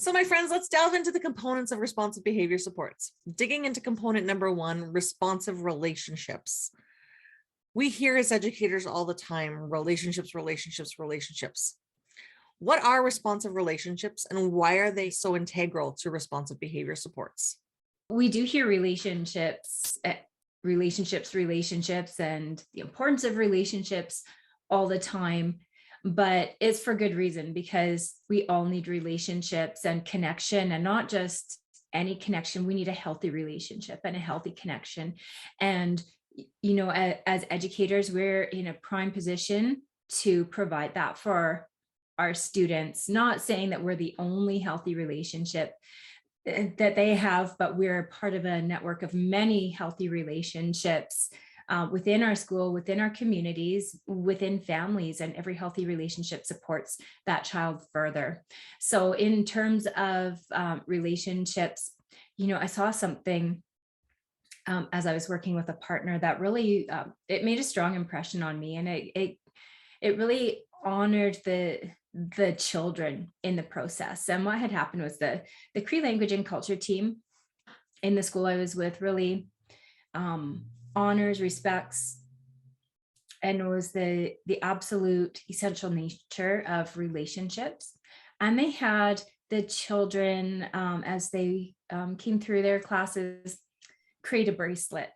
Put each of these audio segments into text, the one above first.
So my friends, let's delve into the components of responsive behavior supports. Digging into component number 1, responsive relationships. We hear as educators all the time, relationships, relationships, relationships. What are responsive relationships and why are they so integral to responsive behavior supports? We do hear relationships, and the importance of relationships all the time, but it's for good reason, because we all need relationships and connection, and not just any connection. We need a healthy relationship and a healthy connection. And, you know, as educators, we're in a prime position to provide that for our students, not saying that we're the only healthy relationship that they have, but we're part of a network of many healthy relationships within our school, within our communities, within families, and every healthy relationship supports that child further. So in terms of relationships, you know, I saw something as I was working with a partner that really, it made a strong impression on me, and it really honored the children in the process. And what had happened was the Cree language and culture team in the school I was with really honors, respects, and was the absolute essential nature of relationships. And they had the children, as they came through their classes, create a bracelet.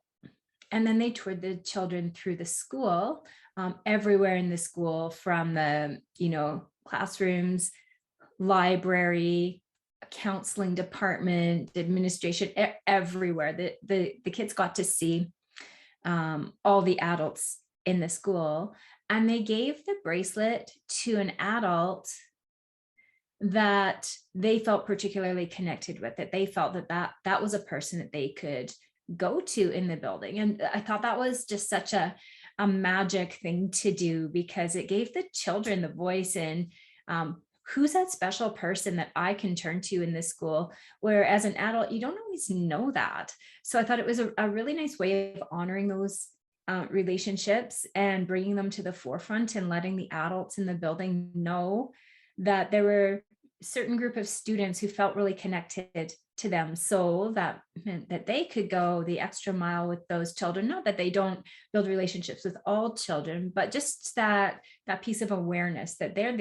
And then they toured the children through the school, everywhere in the school, from the, you know, classrooms, library, counseling department, administration, everywhere. The kids got to see all the adults in the school, and they gave the bracelet to an adult that they felt particularly connected with, that they felt that was a person that they could go to in the building. And I thought that was just such a magic thing to do, because it gave the children the voice in who's that special person that I can turn to in this school, where as an adult, you don't always know that. So I thought it was a really nice way of honoring those relationships and bringing them to the forefront, and letting the adults in the building know that there were a certain group of students who felt really connected to them. So that meant that they could go the extra mile with those children. Not that they don't build relationships with all children, but just that piece of awareness that they're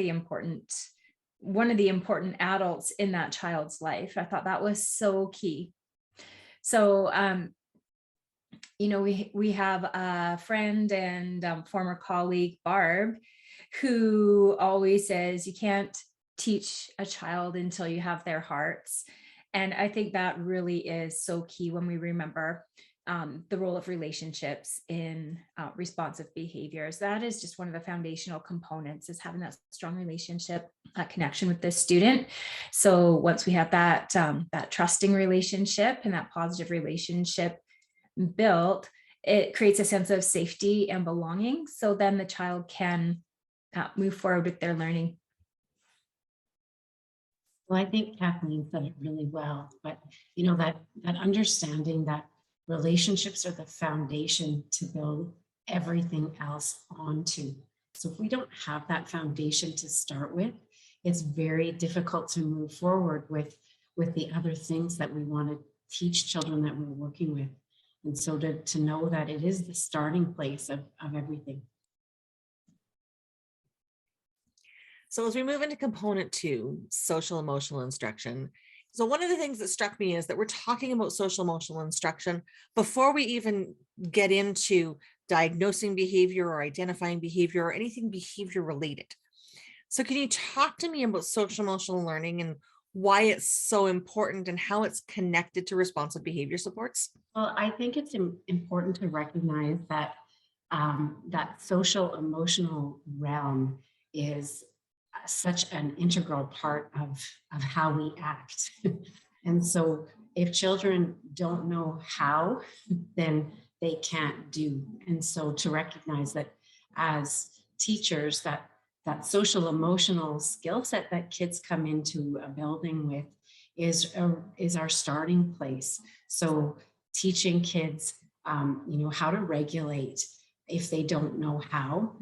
one of the important adults in that child's life. I thought that was so key. So, you know, we have a friend and former colleague, Barb, who always says, you can't teach a child until you have their hearts. And I think that really is so key when we remember the role of relationships in responsive behaviors. That is just one of the foundational components, is having that strong relationship, that connection with the student. So once we have that trusting relationship and that positive relationship built, it creates a sense of safety and belonging. So then the child can move forward with their learning. Well, I think Kathleen said it really well, but you know, that understanding that relationships are the foundation to build everything else onto. So if we don't have that foundation to start with, it's very difficult to move forward with the other things that we want to teach children that we're working with. And so to know that it is the starting place of everything. So as we move into component 2, social emotional instruction. So one of the things that struck me is that we're talking about social emotional instruction before we even get into diagnosing behavior or identifying behavior or anything behavior related. So can you talk to me about social emotional learning and why it's so important and how it's connected to responsive behavior supports? Well, I think it's important to recognize that that social emotional realm is such an integral part of how we act. And so if children don't know how, then they can't do. And so to recognize that as teachers, that social emotional skill set that kids come into a building with is our starting place. So teaching kids, you know, how to regulate if they don't know how,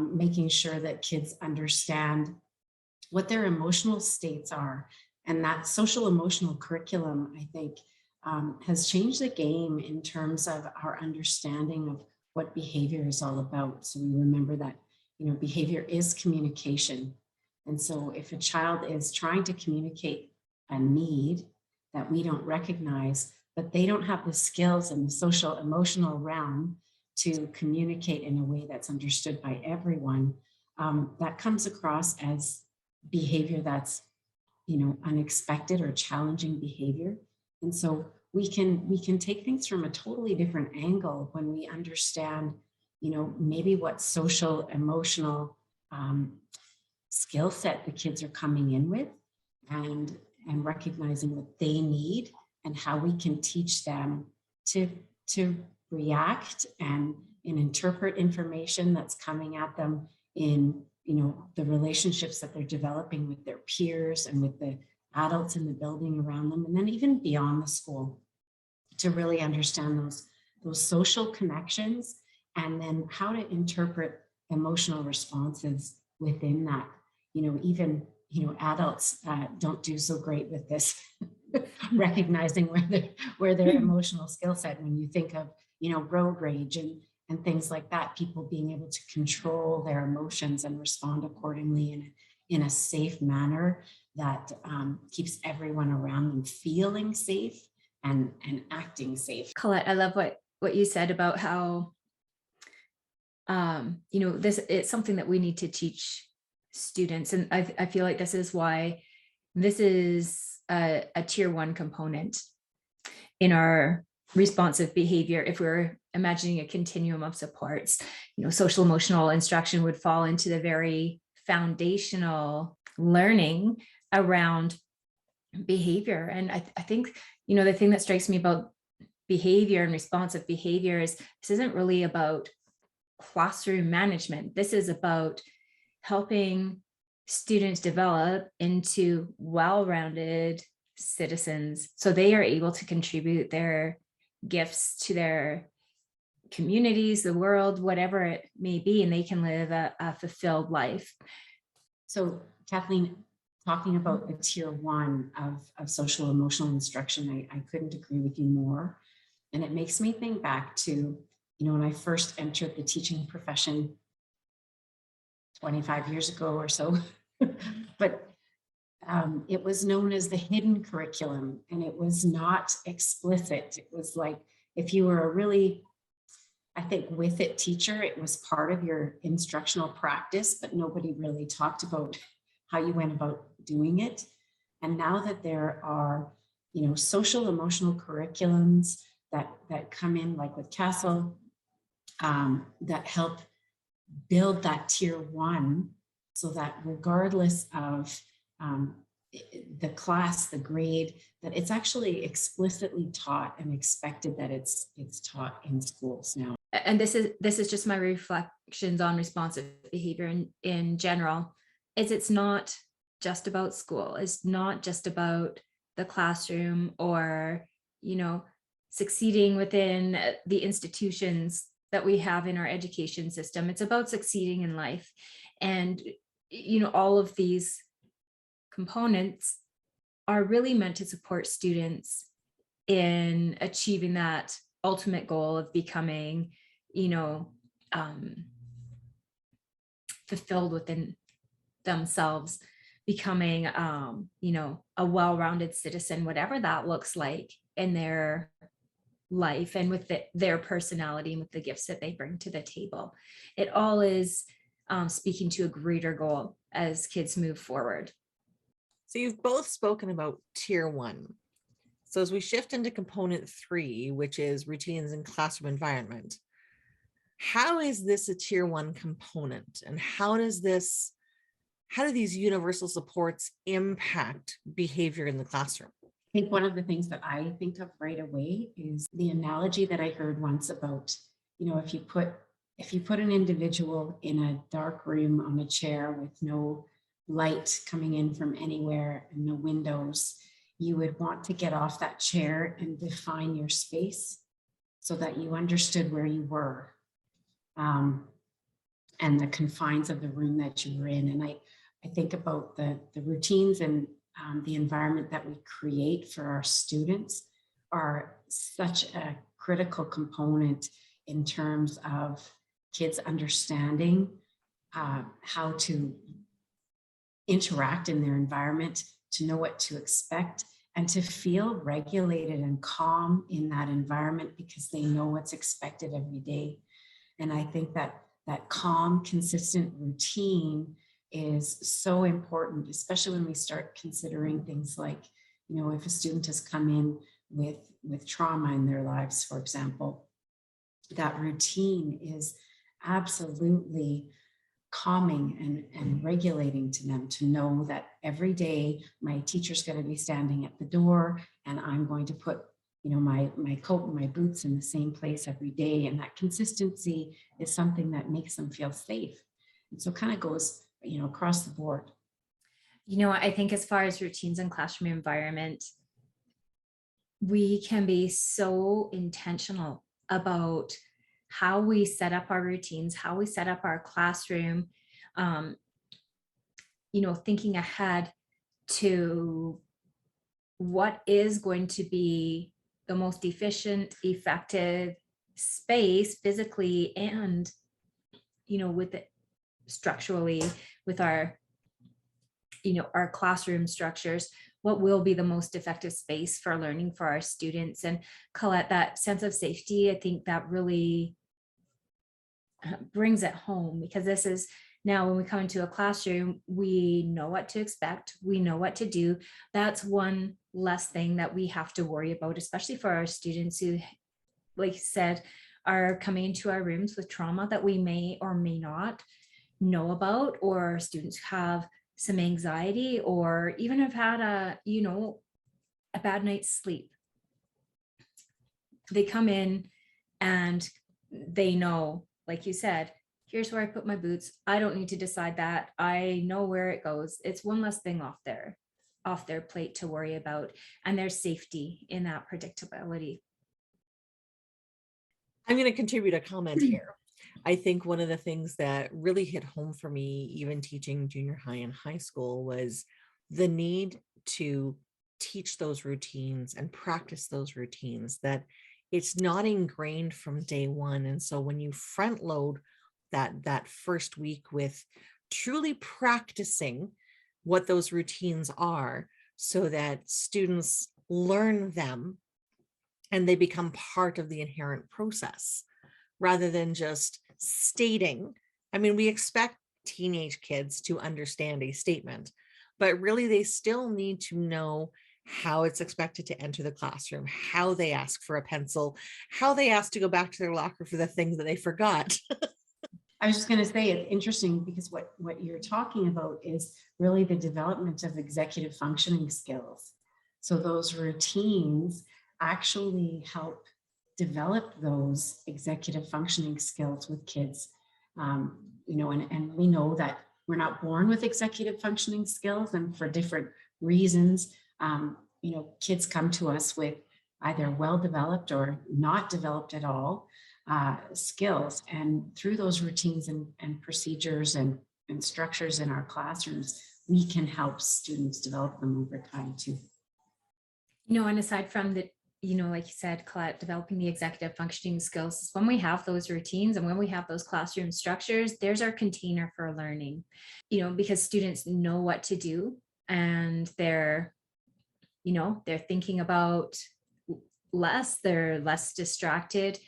making sure that kids understand what their emotional states are And that social emotional curriculum, I think, has changed the game in terms of our understanding of what behavior is all about. So we remember that, behavior is communication. And so if a child is trying to communicate a need that we don't recognize, but they don't have the skills in the social emotional realm to communicate in a way that's understood by everyone, that comes across as behavior that's, unexpected or challenging behavior. And so we can take things from a totally different angle when we understand, maybe what social emotional skill set the kids are coming in with, and recognizing what they need and how we can teach them to react and interpret information that's coming at them in the relationships that they're developing with their peers and with the adults in the building around them, and then even beyond the school, to really understand those social connections, and then how to interpret emotional responses within that. Even adults don't do so great with this, recognizing where their emotional skill set. When you think of road rage and things like that, people being able to control their emotions and respond accordingly in a safe manner that keeps everyone around them feeling safe and acting safe. Collette, I love what you said about how this, it's something that we need to teach students, and I feel like this is why this is a tier 1 component in our responsive behavior. If we're imagining a continuum of supports, social emotional instruction would fall into the very foundational learning around behavior. And I think, the thing that strikes me about behavior and responsive behavior is this isn't really about classroom management. This is about helping students develop into well-rounded citizens, so they are able to contribute their gifts to their communities, the world, whatever it may be, and they can live a fulfilled life. So Kathleen, talking about the tier 1 of social emotional instruction, I couldn't agree with you more. And it makes me think back to, when I first entered the teaching profession 25 years ago or so, but it was known as the hidden curriculum, and it was not explicit. It was like, if you were a really, I think, with it teacher, it was part of your instructional practice, but nobody really talked about how you went about doing it. And now that there are, social emotional curriculums that come in, like with Castle, that help build that tier 1, so that regardless of the class, the grade, that it's actually explicitly taught and expected that it's taught in schools now. And this is just my reflections on responsive behavior in general. It's not just about school. It's not just about the classroom or, succeeding within the institutions that we have in our education system. It's about succeeding in life. And, all of these components are really meant to support students in achieving that ultimate goal of becoming, fulfilled within themselves, becoming, a well-rounded citizen, whatever that looks like in their life and with their personality and with the gifts that they bring to the table. It all is speaking to a greater goal as kids move forward. So you've both spoken about tier 1. So as we shift into component 3, which is routines and classroom environment, how is this a tier 1 component, and how do these universal supports impact behavior in the classroom? I think one of the things that I think of right away is the analogy that I heard once about, if you put an individual in a dark room on a chair with no light coming in from anywhere and no windows, you would want to get off that chair and define your space so that you understood where you were, and the confines of the room that you were in. And I think about the routines and the environment that we create for our students are such a critical component in terms of kids understanding how to interact in their environment, to know what to expect, and to feel regulated and calm in that environment because they know what's expected every day. And I think that that calm, consistent routine is so important, especially when we start considering things like, you know, if a student has come in with trauma in their lives, for example, that routine is absolutely calming and regulating to them, to know that every day my teacher's going to be standing at the door and I'm going to put, you know, my coat and my boots in the same place every day. And that consistency is something that makes them feel safe. And so kind of goes, you know, across the board. You know, I think as far as routines and classroom environment, we can be so intentional about how we set up our routines, how we set up our classroom, you know, thinking ahead to what is going to be the most efficient, effective space physically and, you know, with it structurally, with our, you know, our classroom structures, what will be the most effective space for learning for our students. And Collette, that sense of safety, I think that really brings it home, because this is now when we come into a classroom, we know what to expect, we know what to do. That's one less thing that we have to worry about, especially for our students who, like you said, are coming into our rooms with trauma that we may or may not know about, or students have some anxiety, or even have had a, you know, a bad night's sleep. They come in and they know, like you said, here's where I put my boots. I don't need to decide that. I know where it goes. It's one less thing off their plate to worry about, and there's safety in that predictability. I'm going to contribute a comment here. I think one of the things that really hit home for me, even teaching junior high and high school, was the need to teach those routines and practice those routines, that it's not ingrained from day one. And so when you front load that first week with truly practicing what those routines are, so that students learn them and they become part of the inherent process rather than just stating. I mean, we expect teenage kids to understand a statement, but really they still need to know how it's expected to enter the classroom, how they ask for a pencil, how they ask to go back to their locker for the things that they forgot. I was just going to say, it's interesting because what you're talking about is really the development of executive functioning skills. So those routines actually help develop those executive functioning skills with kids. You know, and we know that we're not born with executive functioning skills, and for different reasons, you know, kids come to us with either well-developed or not developed at all skills. And through those routines and procedures and structures in our classrooms, we can help students develop them over time too. You know, and aside from the, you know, like you said, Collette, developing the executive functioning skills, when we have those routines and when we have those classroom structures, there's our container for learning, you know, because students know what to do and they're, you know, they're thinking about less, they're less distracted.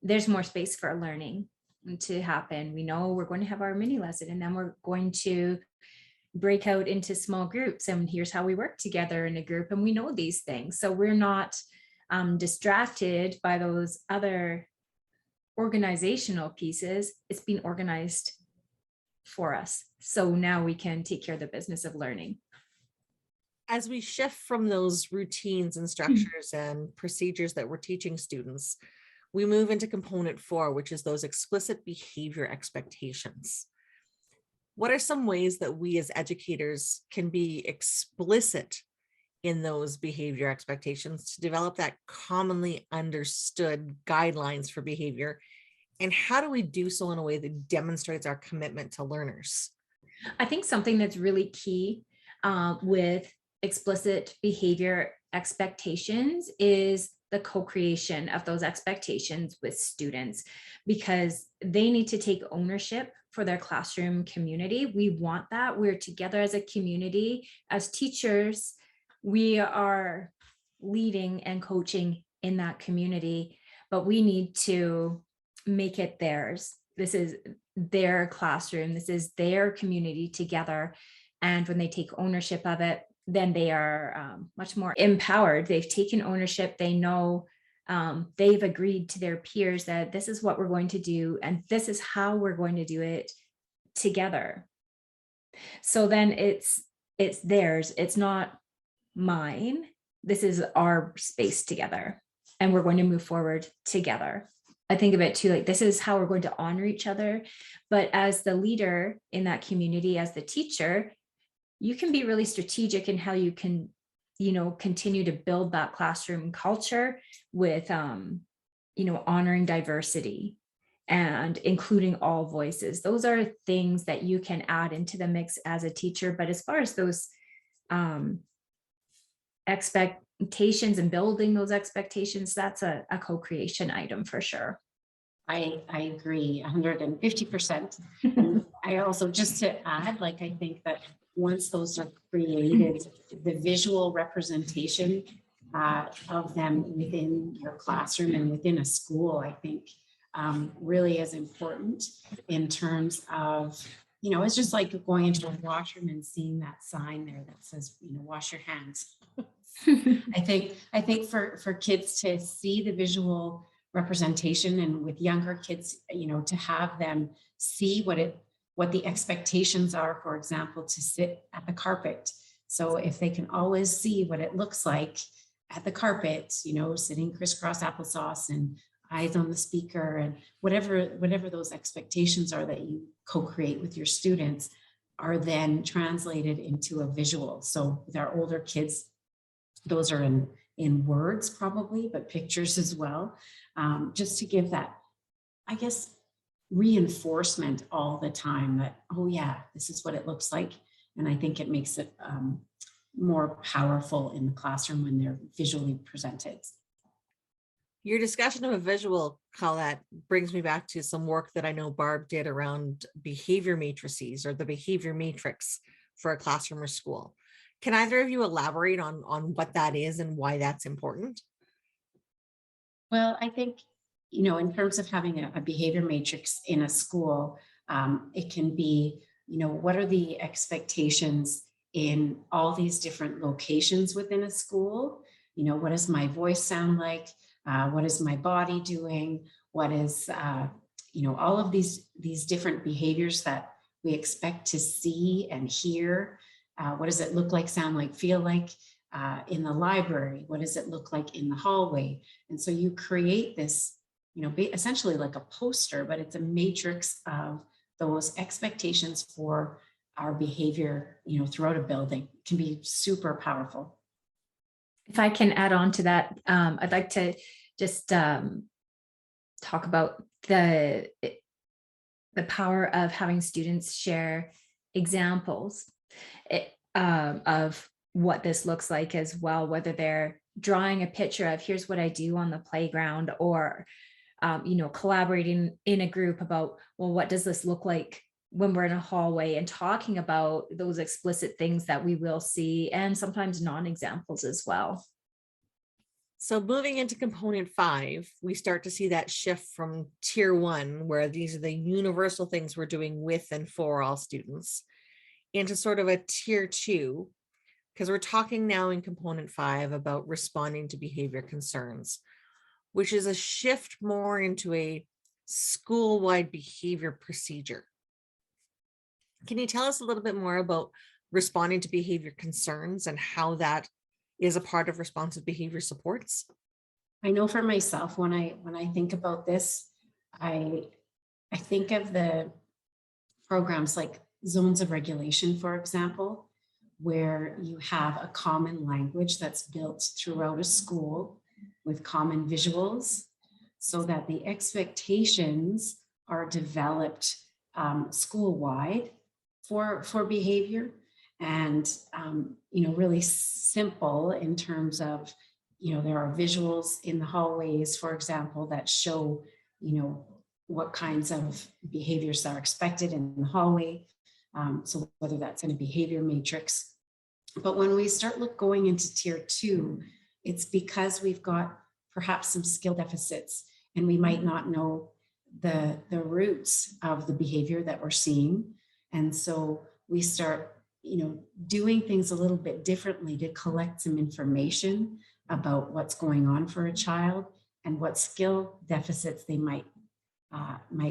There's more space for learning to happen. We know we're going to have our mini lesson, and then we're going to break out into small groups, and here's how we work together in a group, and we know these things. So we're not distracted by those other organizational pieces. It's being organized for us. So now we can take care of the business of learning. As we shift from those routines and structures and procedures that we're teaching students, we move into component 4, which is those explicit behavior expectations. What are some ways that we as educators can be explicit in those behavior expectations to develop that commonly understood guidelines for behavior? And how do we do so in a way that demonstrates our commitment to learners? I think something that's really key with explicit behavior expectations is the co-creation of those expectations with students, because they need to take ownership for their classroom community. We want that. We're together as a community. As teachers, we are leading and coaching in that community, but we need to make it theirs. This is their classroom. This is their community together. And when they take ownership of it, then they are much more empowered. They've taken ownership. They know they've agreed to their peers that this is what we're going to do, and this is how we're going to do it together. So then it's theirs. It's not mine. This is our space together, and we're going to move forward together. I think of it too, like this is how we're going to honor each other. But as the leader in that community, as the teacher, you can be really strategic in how you can, continue to build that classroom culture with, honoring diversity and including all voices. Those are things that you can add into the mix as a teacher. But as far as those expectations and building those expectations, that's a co-creation item for sure. I agree 150%. I also, just to add, like, I think that once those are created, the visual representation of them within your classroom and within a school, I think really is important in terms of, it's just like going into a washroom and seeing that sign there that says, wash your hands. I think for kids to see the visual representation, and with younger kids, to have them see what the expectations are, for example, to sit at the carpet. So if they can always see what it looks like at the carpet, sitting crisscross applesauce and eyes on the speaker, and whatever those expectations are that you co-create with your students are then translated into a visual. So with our older kids, those are in words probably, but pictures as well, just to give that, I guess, reinforcement all the time that, oh yeah, this is what it looks like. And I think it makes it more powerful in the classroom when they're visually presented. Your discussion of a visual, Collette, brings me back to some work that I know Barb did around behavior matrices, or the behavior matrix for a classroom or school. Can either of you elaborate on what that is and why that's important? Well, I think, in terms of having a behavior matrix in a school, it can be, what are the expectations in all these different locations within a school? What does my voice sound like? What is my body doing? What is, all of these different behaviors that we expect to see and hear. What does it look like, sound like, feel like in the library? What does it look like in the hallway? And so you create this, essentially like a poster, but it's a matrix of those expectations for our behavior, throughout a building. It can be super powerful. If I can add on to that, I'd like to just talk about the power of having students share examples of what this looks like as well, whether they're drawing a picture of here's what I do on the playground, or collaborating in a group about, well, what does this look like when we're in a hallway, and talking about those explicit things that we will see, and sometimes non-examples as well. So moving into component 5, we start to see that shift from tier 1, where these are the universal things we're doing with and for all students, into sort of a tier 2, because we're talking now in component 5 about responding to behavior concerns, which is a shift more into a school-wide behavior procedure. Can you tell us a little bit more about responding to behavior concerns and how that is a part of responsive behavior supports? I know for myself, when I think about this, I think of the programs like zones of regulation, for example, where you have a common language that's built throughout a school with common visuals, so that the expectations are developed school-wide for behavior. and, really simple in terms of, there are visuals in the hallways, for example, that show, what kinds of behaviors are expected in the hallway. So whether that's in a behavior matrix. But when we start going into tier 2, it's because we've got perhaps some skill deficits, and we might not know the roots of the behavior that we're seeing. And so we start, doing things a little bit differently to collect some information about what's going on for a child and what skill deficits they might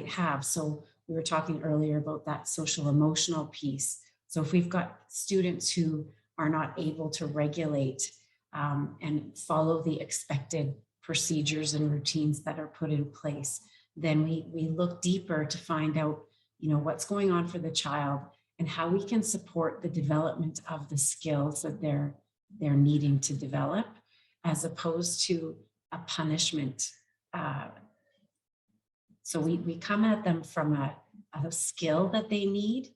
have. So we were talking earlier about that social emotional piece. So if we've got students who are not able to regulate and follow the expected procedures and routines that are put in place, then we look deeper to find out, what's going on for the child and how we can support the development of the skills that they're needing to develop, as opposed to a punishment. So we come at them from a skill that they need,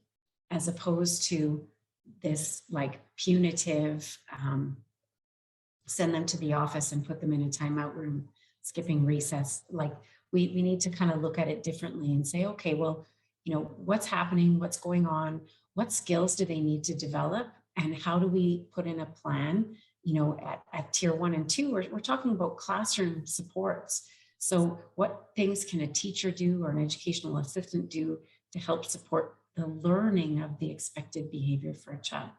as opposed to this like punitive, send them to the office and put them in a timeout room, skipping recess. Like we need to kind of look at it differently and say, okay, well, what's happening, what's going on, what skills do they need to develop, and how do we put in a plan? At tier 1 and 2, we're talking about classroom supports. So what things can a teacher do or an educational assistant do to help support the learning of the expected behavior for a child?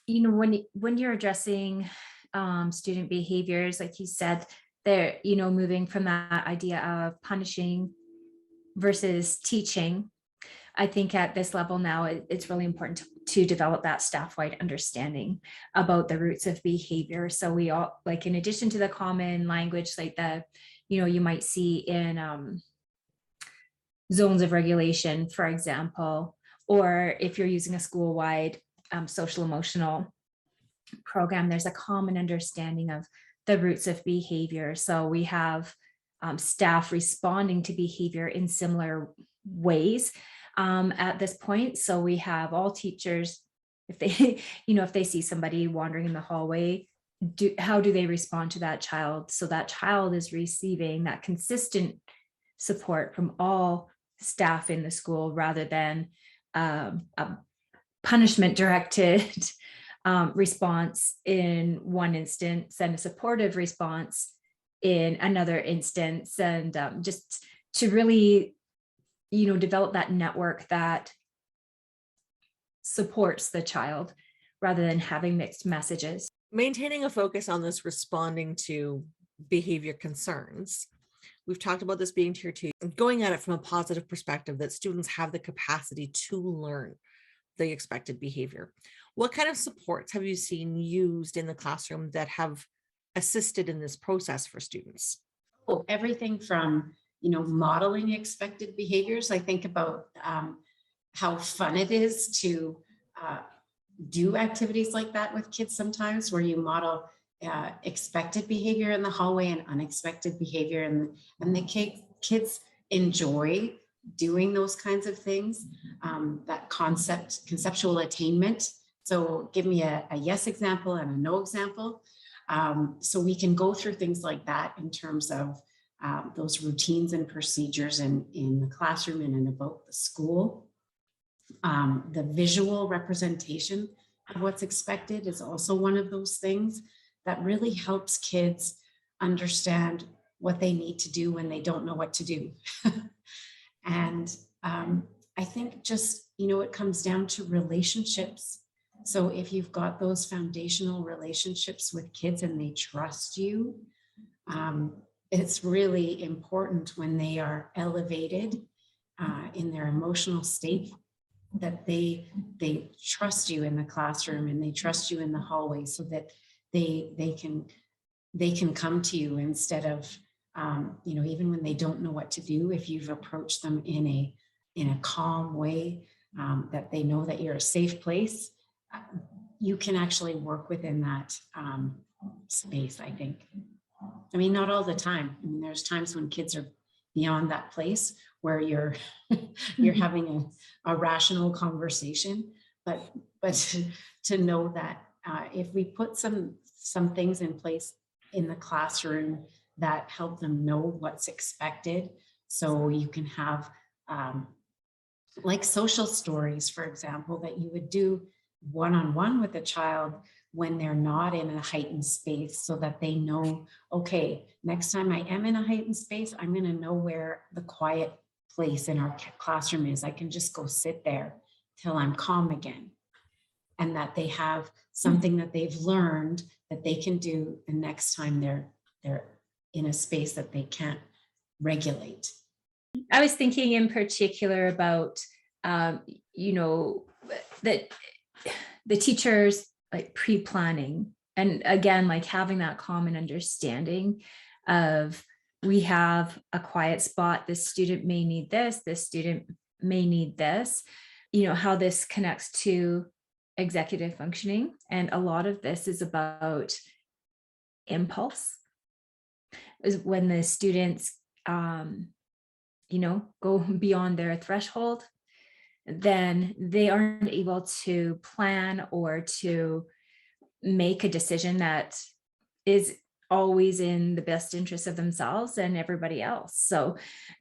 When you're addressing student behaviors, like you said, they're, moving from that idea of punishing versus teaching. I think at this level now, it's really important to develop that staff-wide understanding about the roots of behavior. So we all, like, in addition to the common language, like you might see in zones of regulation, for example, or if you're using a school-wide social emotional program, there's a common understanding of the roots of behavior. So we have staff responding to behavior in similar ways at this point. So we have all teachers, if they, if they see somebody wandering in the hallway, how do they respond to that child? So that child is receiving that consistent support from all staff in the school, rather than a punishment directed response in one instance and a supportive response in another instance. And just to really, develop that network that supports the child rather than having mixed messages. Maintaining a focus on this responding to behavior concerns. We've talked about this being tier 2, going at it from a positive perspective that students have the capacity to learn the expected behavior. What kind of supports have you seen used in the classroom that have assisted in this process for students? Oh, everything from, modeling expected behaviors. I think about how fun it is to do activities like that with kids sometimes, where you model expected behavior in the hallway and unexpected behavior, and the kids enjoy doing those kinds of things, that conceptual attainment. So give me a yes example and a no example. So we can go through things like that in terms of those routines and procedures in the classroom and in about the school. The visual representation of what's expected is also one of those things that really helps kids understand what they need to do when they don't know what to do. And I think just, it comes down to relationships. So if you've got those foundational relationships with kids and they trust you, it's really important when they are elevated in their emotional state, that they trust you in the classroom and they trust you in the hallway, so that they can come to you instead of even when they don't know what to do. If you've approached them in a calm way, that they know that you're a safe place, you can actually work within that space, I think. I mean, not all the time. I mean, there's times when kids are beyond that place where you're having a rational conversation, but to know that if we put some things in place in the classroom that help them know what's expected, so you can have like social stories, for example, that you would do one-on-one with a child when they're not in a heightened space, so that they know, okay, next time I am in a heightened space, I'm going to know where the quiet place in our classroom is. I can just go sit there till I'm calm again. And that they have something that they've learned that they can do the next time they're in a space that they can't regulate. I was thinking in particular about, you know, that the teachers like pre-planning, and again, like having that common understanding of, we have a quiet spot, this student may need this student may need this, you know, how this connects to executive functioning. And a lot of this is about impulse, is when the students, you know, go beyond their threshold, then they aren't able to plan or to make a decision that is always in the best interest of themselves and everybody else. So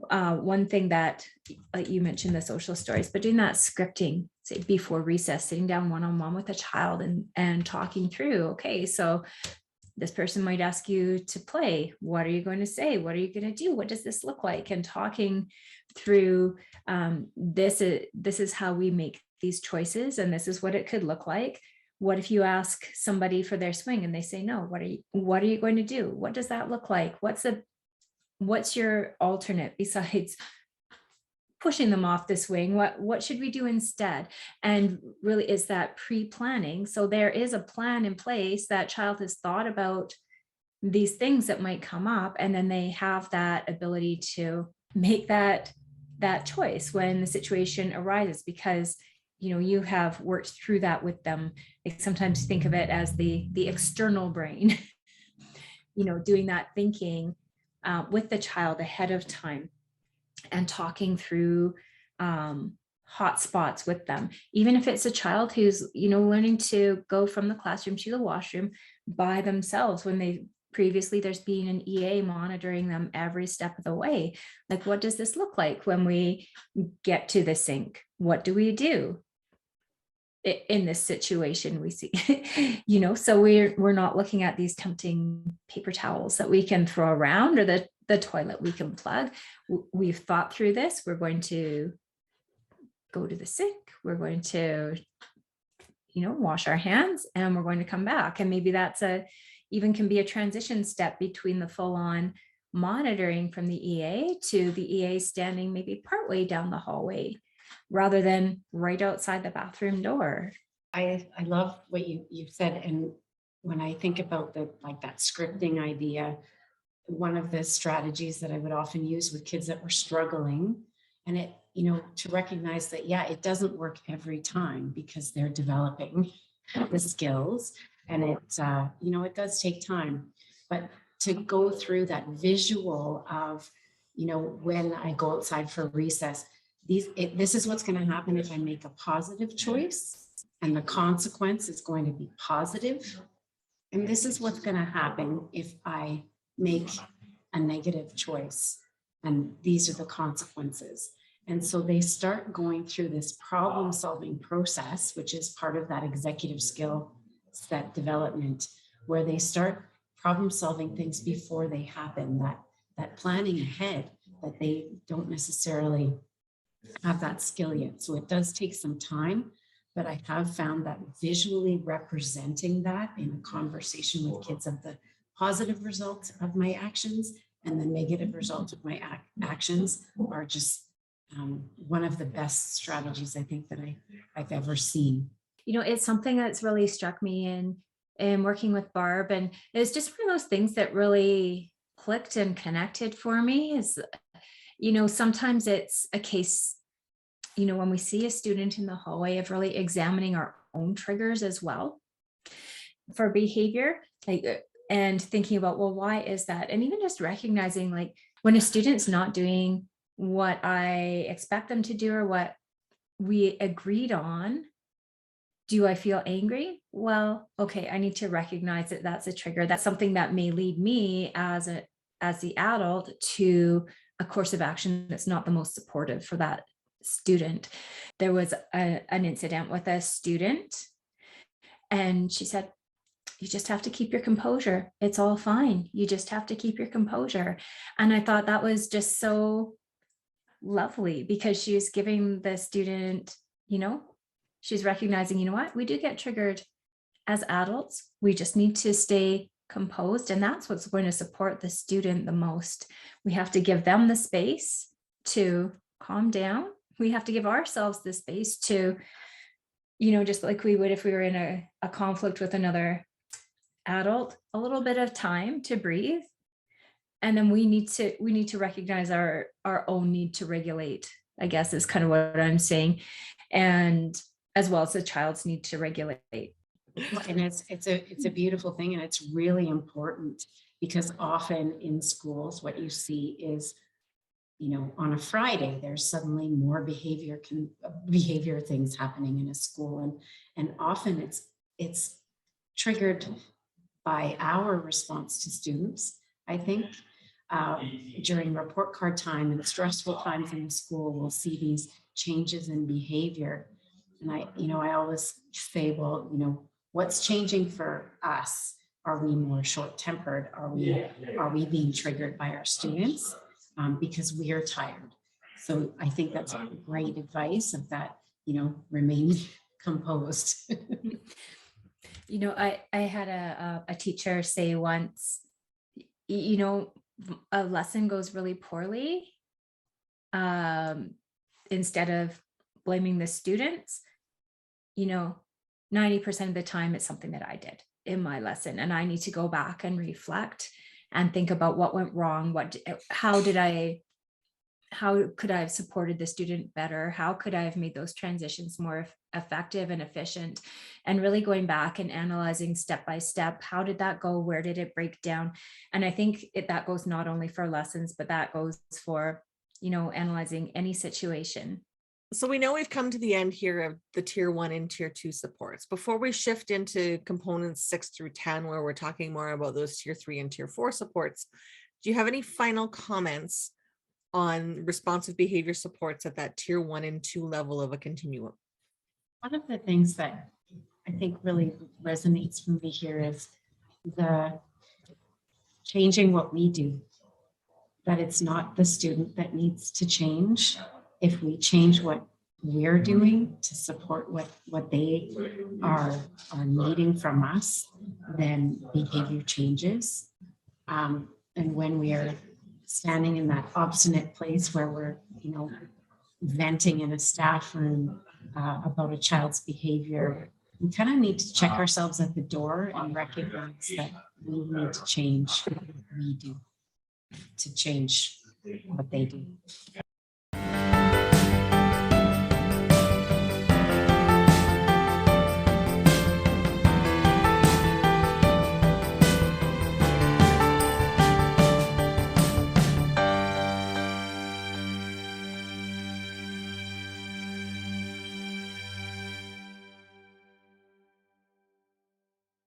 one thing that, like you mentioned, the social stories, but doing that scripting, say before recess, sitting down one-on-one with a child and talking through, okay, so this person might ask you to play. What are you going to say? What are you going to do? What does this look like? And talking through this is how we make these choices, and this is what it could look like. What if you ask somebody for their swing and they say no? What are you going to do? What does that look like? What's your alternate besides pushing them off the swing? What should we do instead? And really, is that pre-planning? So there is a plan in place. That child has thought about these things that might come up, and then they have that ability to make that choice when the situation arises, because you know, you have worked through that with them. I sometimes think of it as the external brain, you know, doing that thinking with the child ahead of time and talking through hot spots with them. Even if it's a child who's, you know, learning to go from the classroom to the washroom by themselves, when they previously there's been an EA monitoring them every step of the way. Like, what does this look like when we get to the sink? What do we do in this situation? We see, you know, so we're not looking at these tempting paper towels that we can throw around, or the toilet we can plug. We've thought through this. We're going to go to the sink. We're going to, you know, wash our hands, and we're going to come back. And maybe that's even can be a transition step between the full-on monitoring from the EA to the EA standing maybe partway down the hallway, rather than right outside the bathroom door. I love what you said. And when I think about that scripting idea, one of the strategies that I would often use with kids that were struggling, and it, you know, to recognize that, yeah, it doesn't work every time because they're developing the skills, and it, you know, it does take time, but to go through that visual of, you know, when I go outside for recess, this is what's going to happen if I make a positive choice, and the consequence is going to be positive. And this is what's going to happen if I make a negative choice, and these are the consequences. And so they start going through this problem solving process, which is part of that executive skill set development, where they start problem solving things before they happen, that planning ahead, that they don't necessarily have that skill yet. So it does take some time, but I have found that visually representing that in a conversation with kids of the positive results of my actions and the negative results of my actions are just one of the best strategies I think that I've ever seen. You know, it's something that's really struck me in working with Barb, and it's just one of those things that really clicked and connected for me. Is, you know, sometimes it's a case, you know, when we see a student in the hallway, of really examining our own triggers as well for behavior, like, and thinking about, well, why is that? And even just recognizing, like, when a student's not doing what I expect them to do or what we agreed on, Do I feel angry? Well, okay, I need to recognize that that's a trigger. That's something that may lead me as the adult to a course of action that's not the most supportive for that student. There was an incident with a student, and she said, you just have to keep your composure. It's all fine. You just have to keep your composure. And I thought that was just so lovely, because she was giving the student, she's recognizing, you know what, we do get triggered as adults. We just need to stay composed. And that's what's going to support the student the most. We have to give them the space to calm down. We have to give ourselves the space to, just like we would if we were in a conflict with another adult, a little bit of time to breathe. And then we need to recognize our own need to regulate, I guess is kind of what I'm saying. And as well as the child's need to regulate. And it's a beautiful thing, and it's really important, because often in schools what you see is, on a Friday there's suddenly more behavior things happening in a school, and often it's triggered by our response to students. I think during report card time and stressful times in the school, we'll see these changes in behavior. And I always say, well, what's changing for us? Are we more short-tempered? Are we being triggered by our students because we are tired? So I think that's great advice of that, remain composed. I had a teacher say once, a lesson goes really poorly, instead of blaming the students, 90% of the time it's something that I did in my lesson, and I need to go back and reflect and think about what went wrong. How could I have supported the student better? How could I have made those transitions more effective and efficient? And really going back and analyzing step by step, how did that go? Where did it break down? And I think that goes not only for lessons, but that goes for, analyzing any situation. So we know we've come to the end here of the tier 1 and tier 2 supports. Before we shift into components 6 through 10, where we're talking more about those tier 3 and tier 4 supports, do you have any final comments on responsive behavior supports at that tier 1 and 2 level of a continuum? One of the things that I think really resonates for me here is the changing what we do, that it's not the student that needs to change. If we change what we're doing to support what they are needing from us, then behavior changes. And when we are standing in that obstinate place where we're, venting in a staff room about a child's behavior, we kind of need to check ourselves at the door and recognize that we need to change what we do to change what they do.